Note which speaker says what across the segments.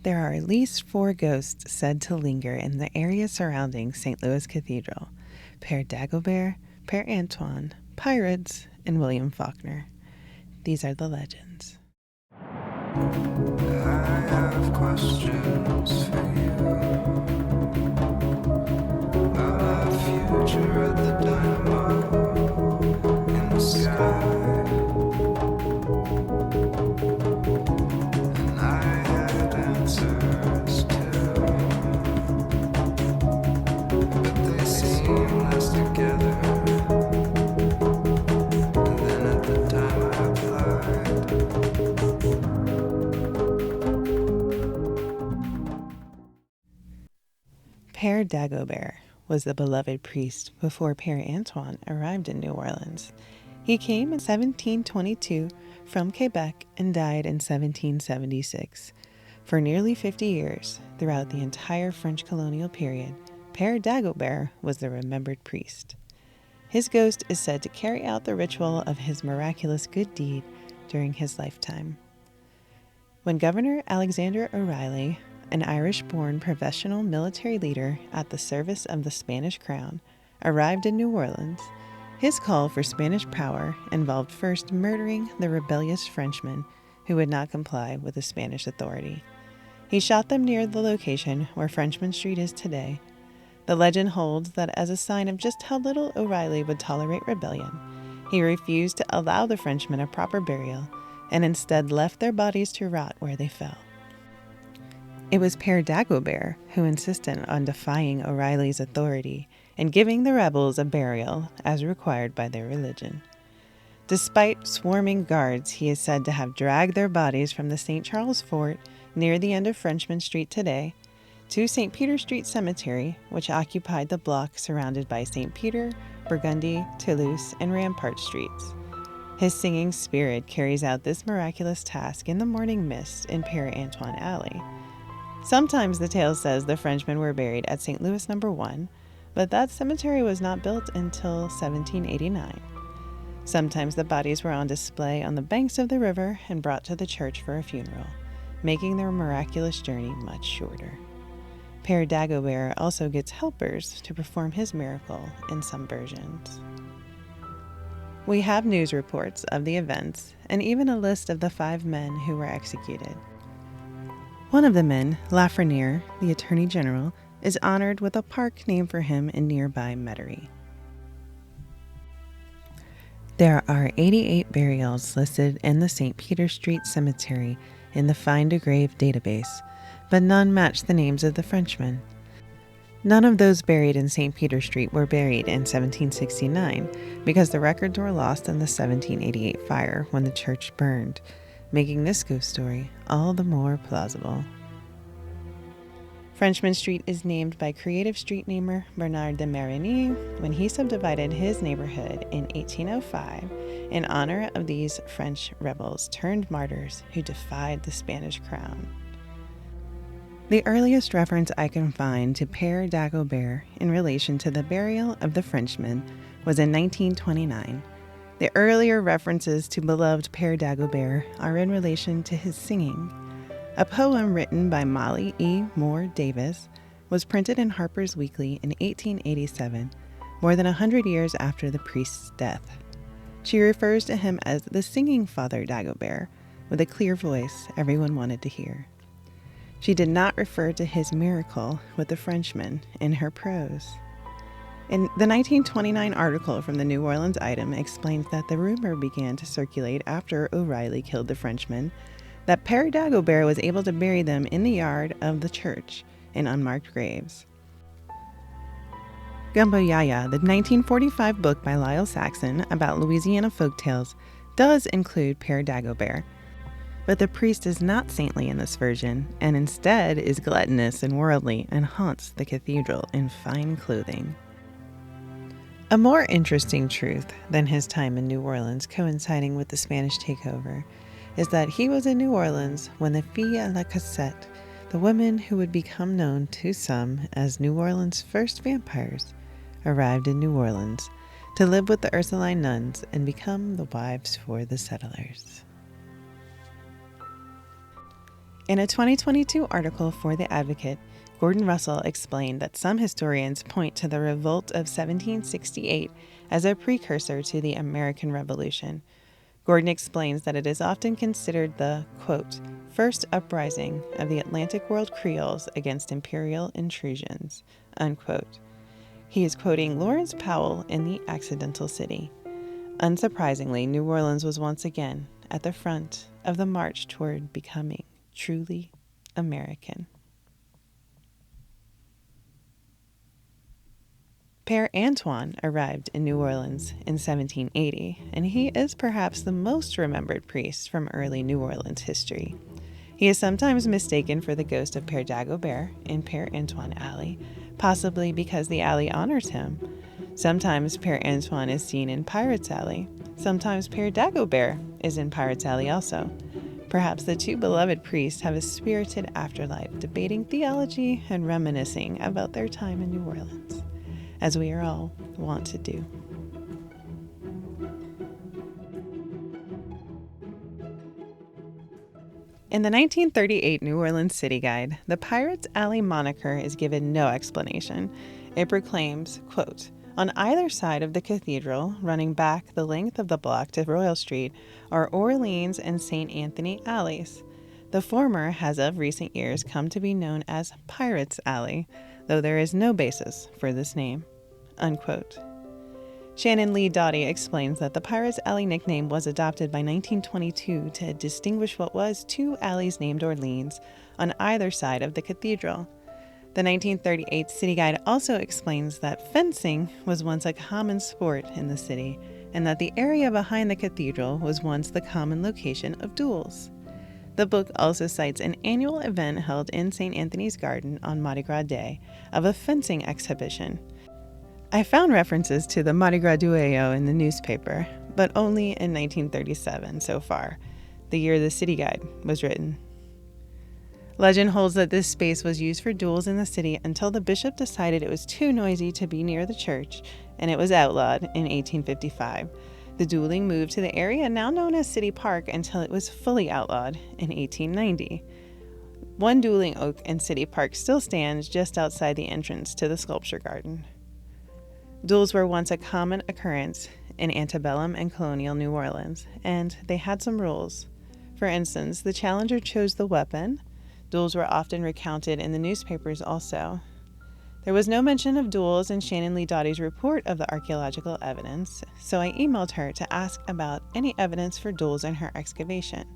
Speaker 1: There are at least 4 ghosts said to linger in the area surrounding St. Louis Cathedral: Père Dagobert, Père Antoine, pirates, and William Faulkner. These are the legends.
Speaker 2: I have questions for you about our future at the dynamo in the sky. And I had answers too, but they seem less together than at the time I applied.
Speaker 1: Père Dagobert was the beloved priest before Père Antoine arrived in New Orleans. He came in 1722 from Quebec and died in 1776. For nearly 50 years, throughout the entire French colonial period, Père Dagobert was the remembered priest. His ghost is said to carry out the ritual of his miraculous good deed during his lifetime. When Governor Alexander O'Reilly, an Irish-born professional military leader at the service of the Spanish crown, arrived in New Orleans, his call for Spanish power involved first murdering the rebellious Frenchmen who would not comply with the Spanish authority. He shot them near the location where Frenchmen Street is today. The legend holds that as a sign of just how little O'Reilly would tolerate rebellion, he refused to allow the Frenchmen a proper burial and instead left their bodies to rot where they fell. It was Père Dagobert who insisted on defying O'Reilly's authority and giving the rebels a burial as required by their religion. Despite swarming guards, he is said to have dragged their bodies from the St. Charles Fort near the end of Frenchman Street today to St. Peter Street Cemetery, which occupied the block surrounded by St. Peter, Burgundy, Toulouse, and Rampart Streets. His singing spirit carries out this miraculous task in the morning mist in Père Antoine Alley. Sometimes the tale says the Frenchmen were buried at St. Louis No. 1, but that cemetery was not built until 1789. Sometimes the bodies were on display on the banks of the river and brought to the church for a funeral, making their miraculous journey much shorter. Père Dagobert also gets helpers to perform his miracle in some versions. We have news reports of the events and even a list of the 5 men who were executed. One of the men, Lafreniere, the Attorney General, is honored with a park named for him in nearby Metairie. There are 88 burials listed in the St. Peter Street Cemetery in the Find a Grave database, but none match the names of the Frenchmen. None of those buried in St. Peter Street were buried in 1769 because the records were lost in the 1788 fire when the church burned, making this ghost story all the more plausible. Frenchman Street is named by creative street namer Bernard de Marigny when he subdivided his neighborhood in 1805 in honor of these French rebels turned martyrs who defied the Spanish crown. The earliest reference I can find to Père Dagobert in relation to the burial of the Frenchmen was in 1929. The earlier references to beloved Père Dagobert are in relation to his singing. A poem written by Molly E. Moore Davis was printed in Harper's Weekly in 1887, more than 100 years after the priest's death. She refers to him as the singing Father Dagobert, with a clear voice everyone wanted to hear. She did not refer to his miracle with the Frenchmen in her prose. In the 1929 article from the New Orleans Item explains that the rumor began to circulate after O'Reilly killed the Frenchmen that Père Dagobert was able to bury them in the yard of the church in unmarked graves. Gumbo Yaya, the 1945 book by Lyle Saxon about Louisiana folktales, does include Père Dagobert, but the priest is not saintly in this version and instead is gluttonous and worldly and haunts the cathedral in fine clothing. A more interesting truth than his time in New Orleans coinciding with the Spanish takeover is that he was in New Orleans when the filles à la cassette, the women who would become known to some as New Orleans' first vampires, arrived in New Orleans to live with the Ursuline nuns and become the wives for the settlers. In a 2022 article for The Advocate, Gordon Russell explained that some historians point to the revolt of 1768 as a precursor to the American Revolution. Gordon explains that it is often considered the, quote, first uprising of the Atlantic world Creoles against imperial intrusions, unquote. He is quoting Lawrence Powell in The Accidental City. Unsurprisingly, New Orleans was once again at the front of the march toward becoming truly American. Père Antoine arrived in New Orleans in 1780, and he is perhaps the most remembered priest from early New Orleans history. He is sometimes mistaken for the ghost of Père Dagobert in Père Antoine Alley, possibly because the alley honors him. Sometimes Père Antoine is seen in Pirates Alley. Sometimes Père Dagobert is in Pirates Alley also. Perhaps the two beloved priests have a spirited afterlife, debating theology and reminiscing about their time in New Orleans, as we are all wont to do. In the 1938 New Orleans City Guide, the Pirates Alley moniker is given no explanation. It proclaims, quote, on either side of the cathedral, running back the length of the block to Royal Street, are Orleans and St. Anthony alleys. The former has of recent years come to be known as Pirates Alley, though there is no basis for this name, unquote. Shannon Dawdy explains that the Pirates Alley nickname was adopted by 1922 to distinguish what was two alleys named Orleans on either side of the cathedral. The 1938 City Guide also explains that fencing was once a common sport in the city, and that the area behind the cathedral was once the common location of duels. The book also cites an annual event held in St. Anthony's Garden on Mardi Gras Day of a fencing exhibition. I found references to the Mardi Gras Duello in the newspaper, but only in 1937 so far, the year the City Guide was written. Legend holds that this space was used for duels in the city until the bishop decided it was too noisy to be near the church, and it was outlawed in 1855. The dueling moved to the area now known as City Park until it was fully outlawed in 1890. One dueling oak in City Park still stands just outside the entrance to the sculpture garden. Duels were once a common occurrence in antebellum and colonial New Orleans, and they had some rules. For instance, the challenger chose the weapon. Duels were often recounted in the newspapers also. There was no mention of duels in Shannon Dawdy's report of the archaeological evidence, so I emailed her to ask about any evidence for duels in her excavation.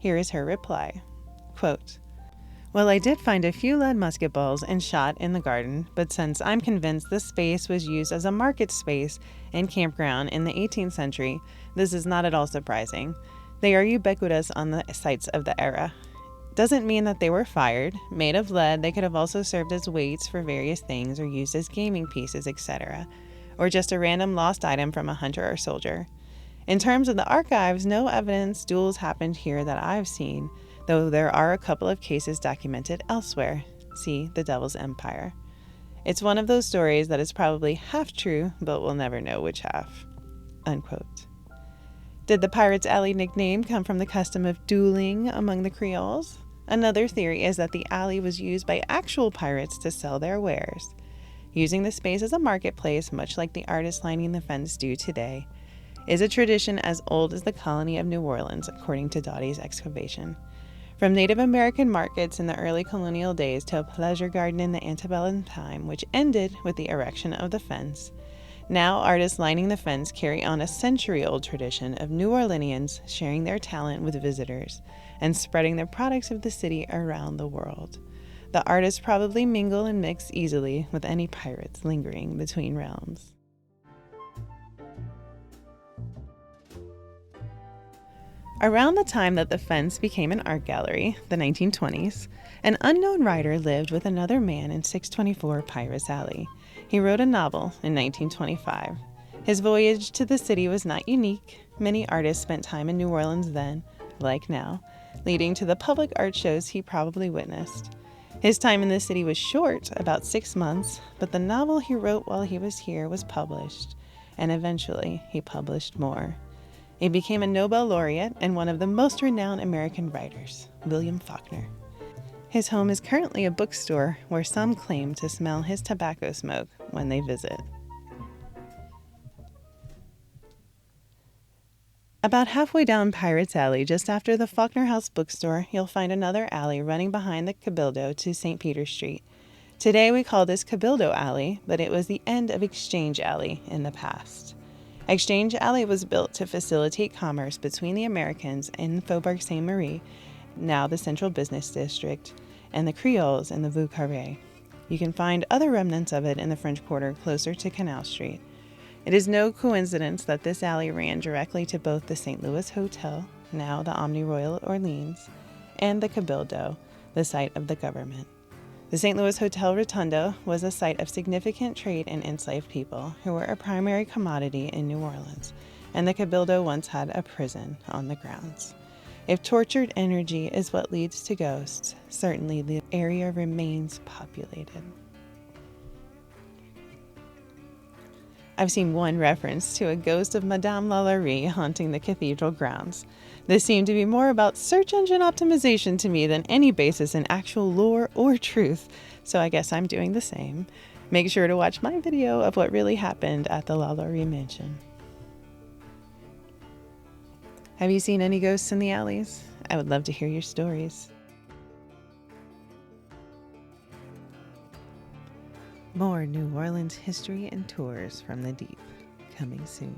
Speaker 1: Here is her reply. Quote, well, I did find a few lead musket balls and shot in the garden, but since I'm convinced this space was used as a market space and campground in the 18th century, this is not at all surprising. They are ubiquitous on the sites of the era. Doesn't mean that they were fired. Made of lead, they could have also served as weights for various things or used as gaming pieces, etc., or just a random lost item from a hunter or soldier. In terms of the archives, no evidence duels happened here that I've seen, though there are a couple of cases documented elsewhere. See The Devil's Empire. It's one of those stories that is probably half true, but we'll never know which half. Unquote. Did the Pirates Alley nickname come from the custom of dueling among the Creoles? Another theory is that the alley was used by actual pirates to sell their wares. Using the space as a marketplace, much like the artists lining the fence do today, is a tradition as old as the colony of New Orleans, according to Dawdy's excavation. From Native American markets in the early colonial days to a pleasure garden in the antebellum time, which ended with the erection of the fence, now artists lining the fence carry on a century-old tradition of New Orleanians sharing their talent with visitors and spreading the products of the city around the world. The artists probably mingle and mix easily with any pirates lingering between realms. Around the time that the fence became an art gallery, the 1920s, an unknown writer lived with another man in 624 Pirates Alley. He wrote a novel in 1925. His voyage to the city was not unique. Many artists spent time in New Orleans then, like now, leading to the public art shows he probably witnessed. His time in the city was short, about 6 months, but the novel he wrote while he was here was published, and eventually he published more. He became a Nobel laureate and one of the most renowned American writers, William Faulkner. His home is currently a bookstore where some claim to smell his tobacco smoke when they visit. About halfway down Pirates Alley, just after the Faulkner House bookstore, you'll find another alley running behind the Cabildo to St. Peter Street. Today we call this Cabildo Alley, but it was the end of Exchange Alley in the past. Exchange Alley was built to facilitate commerce between the Americans in Faubourg Saint-Marie, now the Central Business District, and the Creoles in the Vieux Carré. You can find other remnants of it in the French Quarter closer to Canal Street. It is no coincidence that this alley ran directly to both the St. Louis Hotel, now the Omni Royal Orleans, and the Cabildo, the site of the government. The St. Louis Hotel Rotundo was a site of significant trade in enslaved people who were a primary commodity in New Orleans, and the Cabildo once had a prison on the grounds. If tortured energy is what leads to ghosts, certainly the area remains populated. I've seen one reference to a ghost of Madame Lalaurie haunting the cathedral grounds. This seemed to be more about search engine optimization to me than any basis in actual lore or truth, so I guess I'm doing the same. Make sure to watch my video of what really happened at the Lalaurie mansion. Have you seen any ghosts in the alleys? I would love to hear your stories. More New Orleans history and tours from the deep coming soon.